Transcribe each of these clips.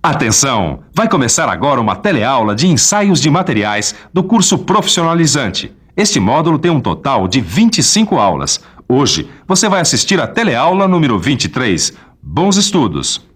Atenção! Vai começar agora uma teleaula de ensaios de materiais do curso Profissionalizante. Este módulo tem um total de 25 aulas. Hoje, você vai assistir a teleaula número 23. Bons estudos!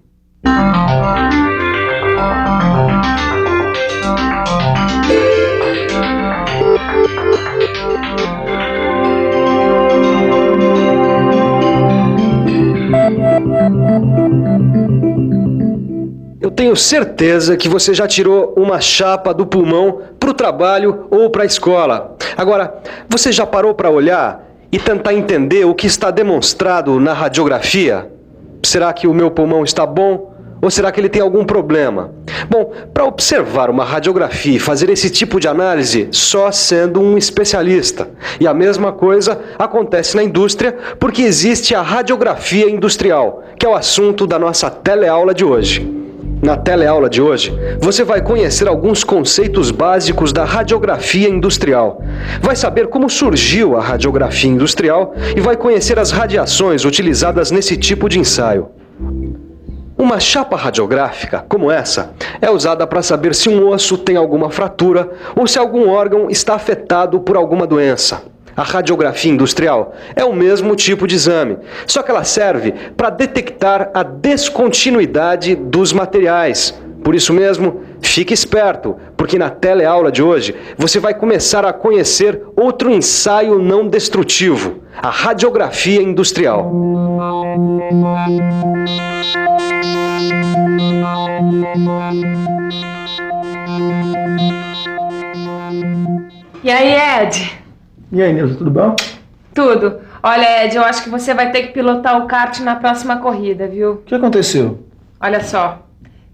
Eu tenho certeza que você já tirou uma chapa do pulmão para o trabalho ou para a escola. Agora, você já parou para olhar e tentar entender o que está demonstrado na radiografia? Será que o meu pulmão está bom? Ou será que ele tem algum problema? Bom, para observar uma radiografia e fazer esse tipo de análise, só sendo um especialista. E a mesma coisa acontece na indústria, porque existe a radiografia industrial, que é o assunto da nossa teleaula de hoje. Na teleaula de hoje, você vai conhecer alguns conceitos básicos da radiografia industrial. Vai saber como surgiu a radiografia industrial e vai conhecer as radiações utilizadas nesse tipo de ensaio. Uma chapa radiográfica, como essa, é usada para saber se um osso tem alguma fratura ou se algum órgão está afetado por alguma doença. A radiografia industrial é o mesmo tipo de exame, só que ela serve para detectar a descontinuidade dos materiais. Por isso mesmo, fique esperto, porque na teleaula de hoje você vai começar a conhecer outro ensaio não destrutivo, a radiografia industrial. E aí, Ed? E aí, Nilza, tudo bom? Tudo. Olha, Ed, eu acho que você vai ter que pilotar o kart na próxima corrida, viu? O que aconteceu? Olha só,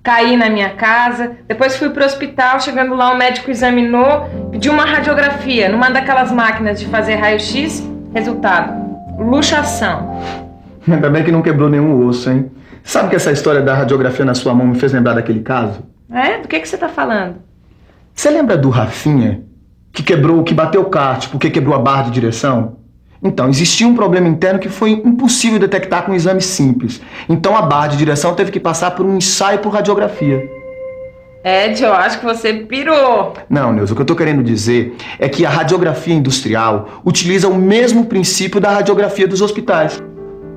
caí na minha casa, depois fui pro hospital, chegando lá o médico examinou, pediu uma radiografia numa daquelas máquinas de fazer raio-x, resultado, luxação. Ainda bem que não quebrou nenhum osso, hein? Sabe que essa história da radiografia na sua mão me fez lembrar daquele caso? É? Do que você tá falando? Você lembra do Rafinha? Que bateu o kart porque quebrou a barra de direção? Então, existia um problema interno que foi impossível detectar com um exame simples. Então a barra de direção teve que passar por um ensaio por radiografia. Ed, eu acho que você pirou. Não, Nilza, o que eu tô querendo dizer é que a radiografia industrial utiliza o mesmo princípio da radiografia dos hospitais.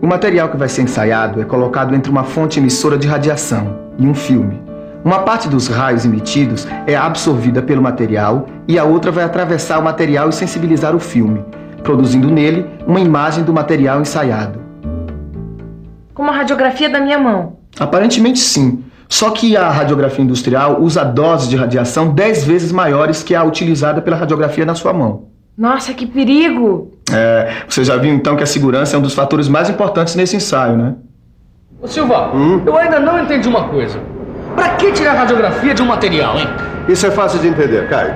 O material que vai ser ensaiado é colocado entre uma fonte emissora de radiação e um filme. Uma parte dos raios emitidos é absorvida pelo material e a outra vai atravessar o material e sensibilizar o filme, produzindo nele uma imagem do material ensaiado. Como a radiografia da minha mão. Aparentemente sim, só que a radiografia industrial usa doses de radiação 10 vezes maiores que a utilizada pela radiografia na sua mão. Nossa, que perigo! Você já viu então que a segurança é um dos fatores mais importantes nesse ensaio, né? Ô Silva, eu ainda não entendi uma coisa. Pra que tirar a radiografia de um material, hein? Isso é fácil de entender, Caio.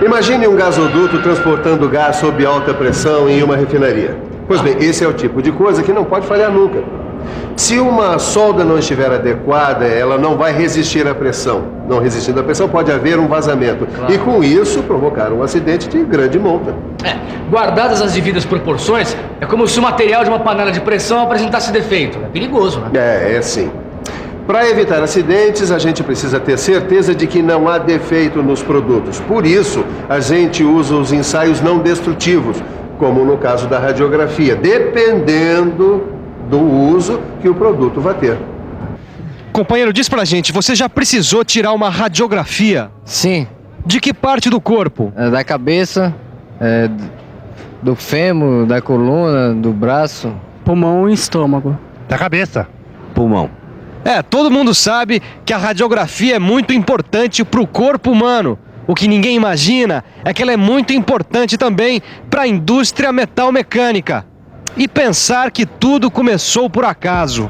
Imagine um gasoduto transportando gás sob alta pressão em uma refinaria. Pois bem, esse é o tipo de coisa que não pode falhar nunca. Se uma solda não estiver adequada, ela não vai resistir à pressão. Não resistindo à pressão, pode haver um vazamento. Claro. E com isso, provocar um acidente de grande monta. Guardadas as devidas proporções, é como se o material de uma panela de pressão apresentasse defeito. É perigoso, né? É sim. Para evitar acidentes, a gente precisa ter certeza de que não há defeito nos produtos. Por isso, a gente usa os ensaios não destrutivos, como no caso da radiografia, dependendo do uso que o produto vai ter. Companheiro, diz pra gente, você já precisou tirar uma radiografia? Sim. De que parte do corpo? Da cabeça, do fêmur, da coluna, do braço. Pulmão e estômago. Da cabeça. Pulmão. Todo mundo sabe que a radiografia é muito importante para o corpo humano. O que ninguém imagina é que ela é muito importante também para a indústria metalmecânica. E pensar que tudo começou por acaso.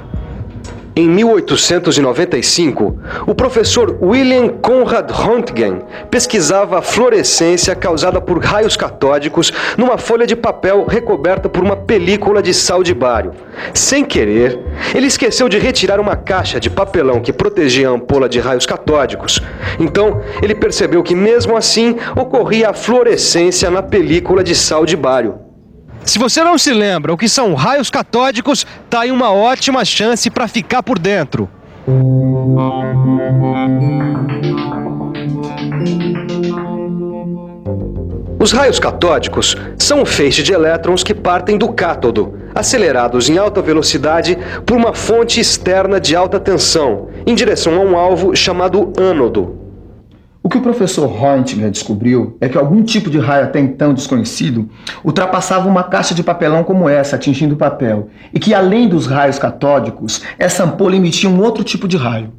Em 1895, o professor William Conrad Röntgen pesquisava a fluorescência causada por raios catódicos numa folha de papel recoberta por uma película de sal de bário. Sem querer, ele esqueceu de retirar uma caixa de papelão que protegia a ampola de raios catódicos. Então, ele percebeu que mesmo assim ocorria a fluorescência na película de sal de bário. Se você não se lembra o que são raios catódicos, tá aí uma ótima chance para ficar por dentro. Os raios catódicos são um feixe de elétrons que partem do cátodo, acelerados em alta velocidade por uma fonte externa de alta tensão, em direção a um alvo chamado ânodo. O que o professor Roentgen descobriu é que algum tipo de raio até então desconhecido ultrapassava uma caixa de papelão como essa, atingindo o papel, e que além dos raios catódicos, essa ampola emitia um outro tipo de raio.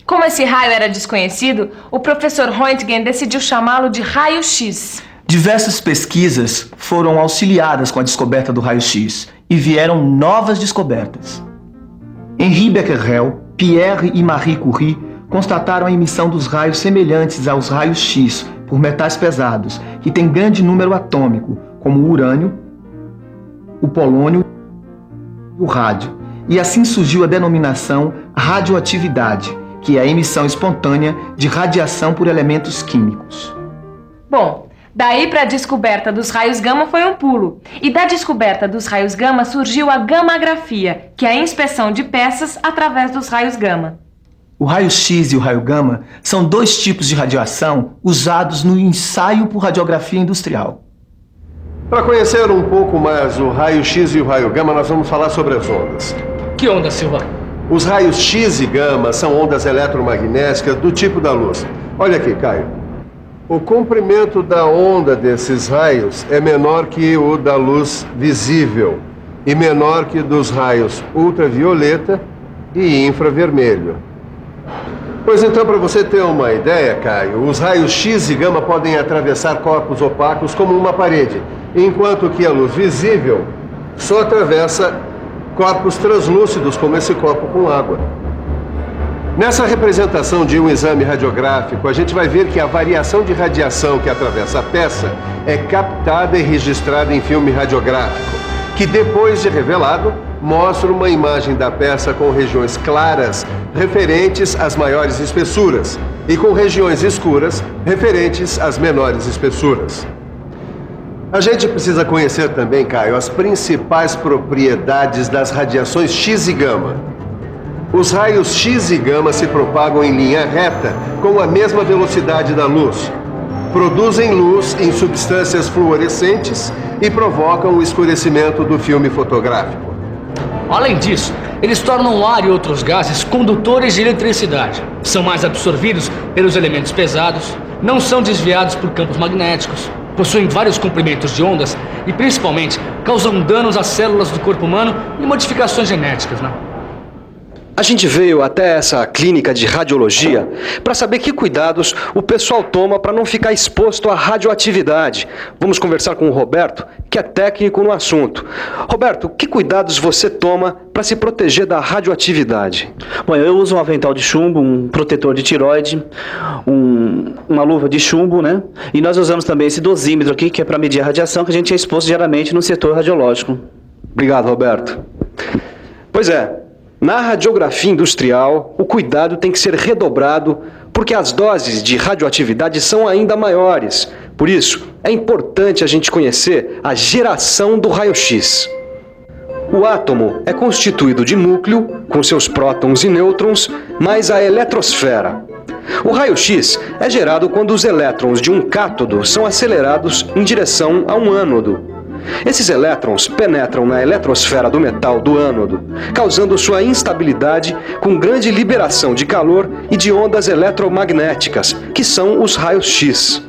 Como esse raio era desconhecido, o professor Roentgen decidiu chamá-lo de raio-x. Diversas pesquisas foram auxiliadas com a descoberta do raio-x e vieram novas descobertas. Henri Becquerel, Pierre e Marie Curie constataram a emissão dos raios semelhantes aos raios-x por metais pesados, que têm grande número atômico, como o urânio, o polônio e o rádio. E assim surgiu a denominação radioatividade, que é a emissão espontânea de radiação por elementos químicos. Bom, daí para a descoberta dos raios gama foi um pulo. E da descoberta dos raios gama surgiu a gamagrafia, que é a inspeção de peças através dos raios gama. O raio-x e o raio gama são dois tipos de radiação usados no ensaio por radiografia industrial. Para conhecer um pouco mais o raio-x e o raio gama, nós vamos falar sobre as ondas. Que onda, Silva? Os raios X e gama são ondas eletromagnéticas do tipo da luz. Olha aqui, Caio. O comprimento da onda desses raios é menor que o da luz visível e menor que dos raios ultravioleta e infravermelho. Pois então, para você ter uma ideia, Caio, os raios X e gama podem atravessar corpos opacos como uma parede, enquanto que a luz visível só atravessa corpos translúcidos, como esse copo com água. Nessa representação de um exame radiográfico, a gente vai ver que a variação de radiação que atravessa a peça é captada e registrada em filme radiográfico, que depois de revelado, mostra uma imagem da peça com regiões claras referentes às maiores espessuras e com regiões escuras referentes às menores espessuras. A gente precisa conhecer também, Caio, as principais propriedades das radiações X e gama. Os raios X e gama se propagam em linha reta com a mesma velocidade da luz. Produzem luz em substâncias fluorescentes e provocam o escurecimento do filme fotográfico. Além disso, eles tornam o ar e outros gases condutores de eletricidade. São mais absorvidos pelos elementos pesados, não são desviados por campos magnéticos, possuem vários comprimentos de ondas e, principalmente, causam danos às células do corpo humano e modificações genéticas, né? A gente veio até essa clínica de radiologia para saber que cuidados o pessoal toma para não ficar exposto à radioatividade. Vamos conversar com o Roberto, que é técnico no assunto. Roberto, que cuidados você toma para se proteger da radioatividade? Bom, eu uso um avental de chumbo, um protetor de tireoide, uma luva de chumbo, né? E nós usamos também esse dosímetro aqui, que é para medir a radiação que a gente é exposto diariamente no setor radiológico. Obrigado, Roberto. Pois é. Na radiografia industrial, o cuidado tem que ser redobrado porque as doses de radioatividade são ainda maiores. Por isso, é importante a gente conhecer a geração do raio-x. O átomo é constituído de núcleo, com seus prótons e nêutrons, mais a eletrosfera. O raio-x é gerado quando os elétrons de um cátodo são acelerados em direção a um ânodo. Esses elétrons penetram na eletrosfera do metal do ânodo, causando sua instabilidade com grande liberação de calor e de ondas eletromagnéticas, que são os raios-x.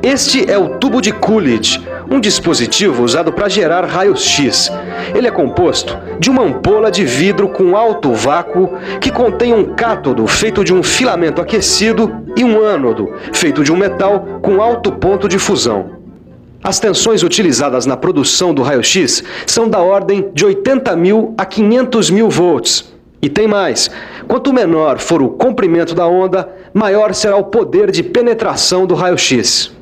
Este é o tubo de Coolidge, um dispositivo usado para gerar raios-x. Ele é composto de uma ampola de vidro com alto vácuo que contém um cátodo feito de um filamento aquecido e um ânodo feito de um metal com alto ponto de fusão. As tensões utilizadas na produção do raio-x são da ordem de 80.000 a 500.000 volts. E tem mais, quanto menor for o comprimento da onda, maior será o poder de penetração do raio-x.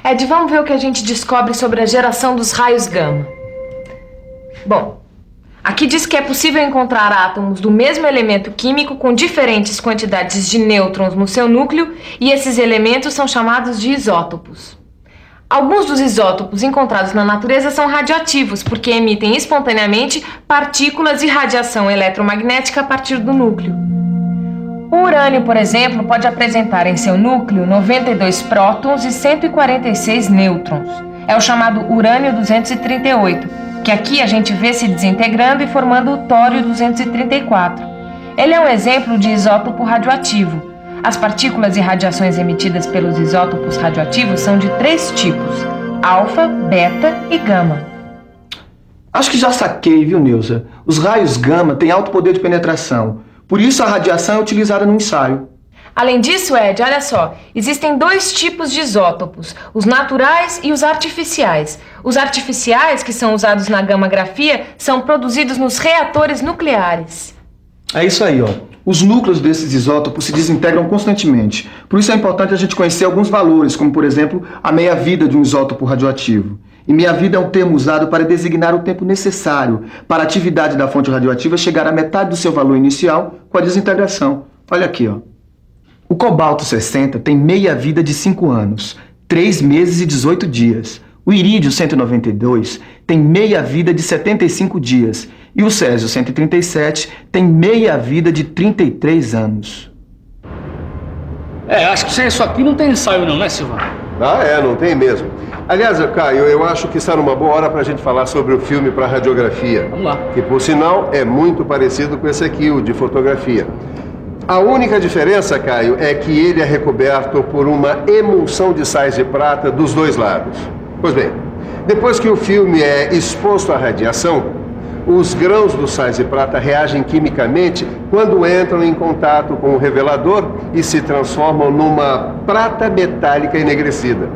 Ed, vamos ver o que a gente descobre sobre a geração dos raios gama. Bom, aqui diz que é possível encontrar átomos do mesmo elemento químico com diferentes quantidades de nêutrons no seu núcleo, e esses elementos são chamados de isótopos. Alguns dos isótopos encontrados na natureza são radioativos, porque emitem espontaneamente partículas e radiação eletromagnética a partir do núcleo. O urânio, por exemplo, pode apresentar em seu núcleo 92 prótons e 146 nêutrons. É o chamado urânio-238, que aqui a gente vê se desintegrando e formando o tório-234. Ele é um exemplo de isótopo radioativo. As partículas e radiações emitidas pelos isótopos radioativos são de 3 tipos: alfa, beta e gama. Acho que já saquei, viu, Neuza? Os raios gama têm alto poder de penetração. Por isso a radiação é utilizada no ensaio. Além disso, Ed, olha só, existem 2 tipos de isótopos, os naturais e os artificiais. Os artificiais, que são usados na gammagrafia, são produzidos nos reatores nucleares. É isso aí, ó. Os núcleos desses isótopos se desintegram constantemente. Por isso é importante a gente conhecer alguns valores, como, por exemplo, a meia-vida de um isótopo radioativo. E meia-vida é um termo usado para designar o tempo necessário para a atividade da fonte radioativa chegar à metade do seu valor inicial com a desintegração. Olha aqui, ó. O cobalto 60 tem meia-vida de 5 anos, 3 meses e 18 dias. O irídio 192 tem meia-vida de 75 dias. E o césio 137 tem meia-vida de 33 anos. Acho que sem isso aqui não tem ensaio não, né, Silvano? Não tem mesmo. Aliás, Caio, eu acho que está numa boa hora para a gente falar sobre o filme para radiografia. Vamos lá. Que, por sinal, é muito parecido com esse aqui, o de fotografia. A única diferença, Caio, é que ele é recoberto por uma emulsão de sais de prata dos 2 lados. Pois bem, depois que o filme é exposto à radiação, os grãos dos sais de prata reagem quimicamente quando entram em contato com o revelador e se transformam numa prata metálica enegrecida.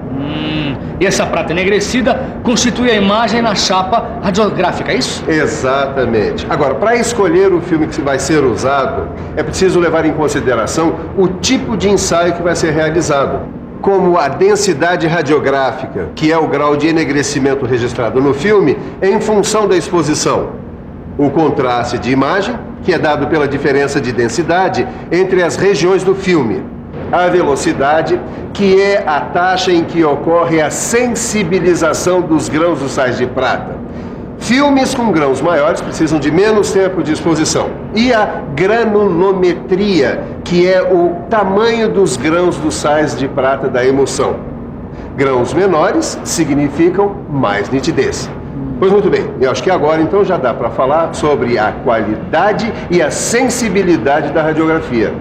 E essa prata enegrecida constitui a imagem na chapa radiográfica, é isso? Exatamente. Agora, para escolher o filme que vai ser usado, é preciso levar em consideração o tipo de ensaio que vai ser realizado, como a densidade radiográfica, que é o grau de enegrecimento registrado no filme, em função da exposição. O contraste de imagem, que é dado pela diferença de densidade entre as regiões do filme. A velocidade, que é a taxa em que ocorre a sensibilização dos grãos dos sais de prata. Filmes com grãos maiores precisam de menos tempo de exposição. E a granulometria, que é o tamanho dos grãos dos sais de prata da emulsão. Grãos menores significam mais nitidez. Pois muito bem, eu acho que agora então já dá para falar sobre a qualidade e a sensibilidade da radiografia.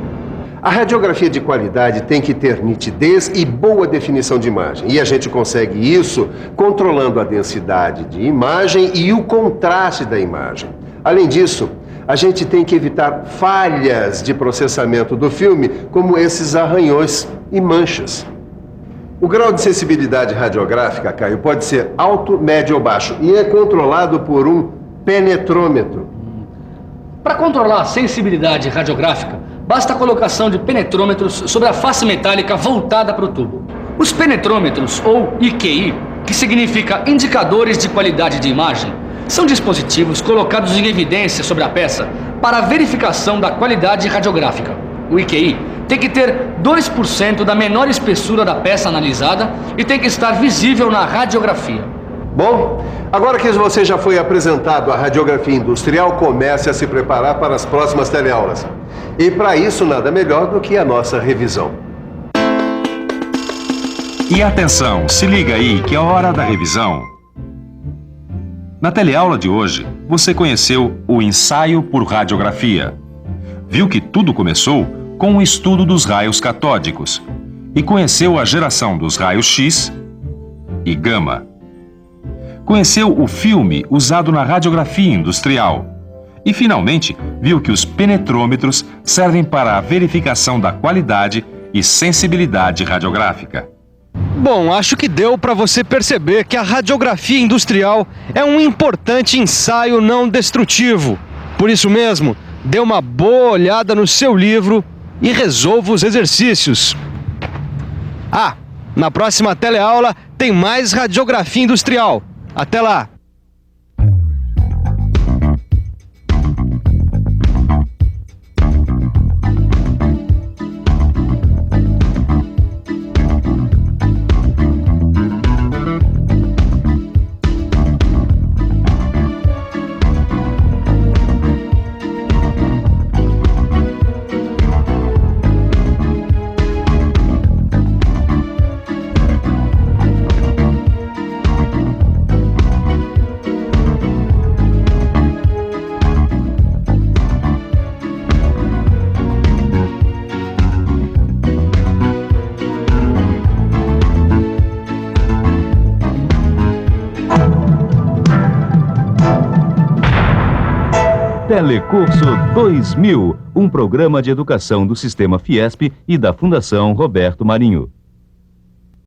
A radiografia de qualidade tem que ter nitidez e boa definição de imagem. E a gente consegue isso controlando a densidade de imagem e o contraste da imagem. Além disso, a gente tem que evitar falhas de processamento do filme, como esses arranhões e manchas. O grau de sensibilidade radiográfica, Caio, pode ser alto, médio ou baixo e é controlado por um penetrômetro. Para controlar a sensibilidade radiográfica, basta a colocação de penetrômetros sobre a face metálica voltada para o tubo. Os penetrômetros, ou IQI, que significa Indicadores de Qualidade de Imagem, são dispositivos colocados em evidência sobre a peça para a verificação da qualidade radiográfica. O IQI tem que ter 2% da menor espessura da peça analisada e tem que estar visível na radiografia. Bom, agora que você já foi apresentado à radiografia industrial, comece a se preparar para as próximas teleaulas. E para isso, nada melhor do que a nossa revisão. E atenção, se liga aí que é hora da revisão. Na teleaula de hoje, você conheceu o ensaio por radiografia. Viu que tudo começou com o estudo dos raios catódicos e conheceu a geração dos raios X e gama. Conheceu o filme usado na radiografia industrial. E, finalmente, viu que os penetrômetros servem para a verificação da qualidade e sensibilidade radiográfica. Bom, acho que deu para você perceber que a radiografia industrial é um importante ensaio não destrutivo. Por isso mesmo, dê uma boa olhada no seu livro e resolva os exercícios. Na próxima teleaula tem mais radiografia industrial. Até lá! Telecurso 2000, um programa de educação do Sistema Fiesp e da Fundação Roberto Marinho.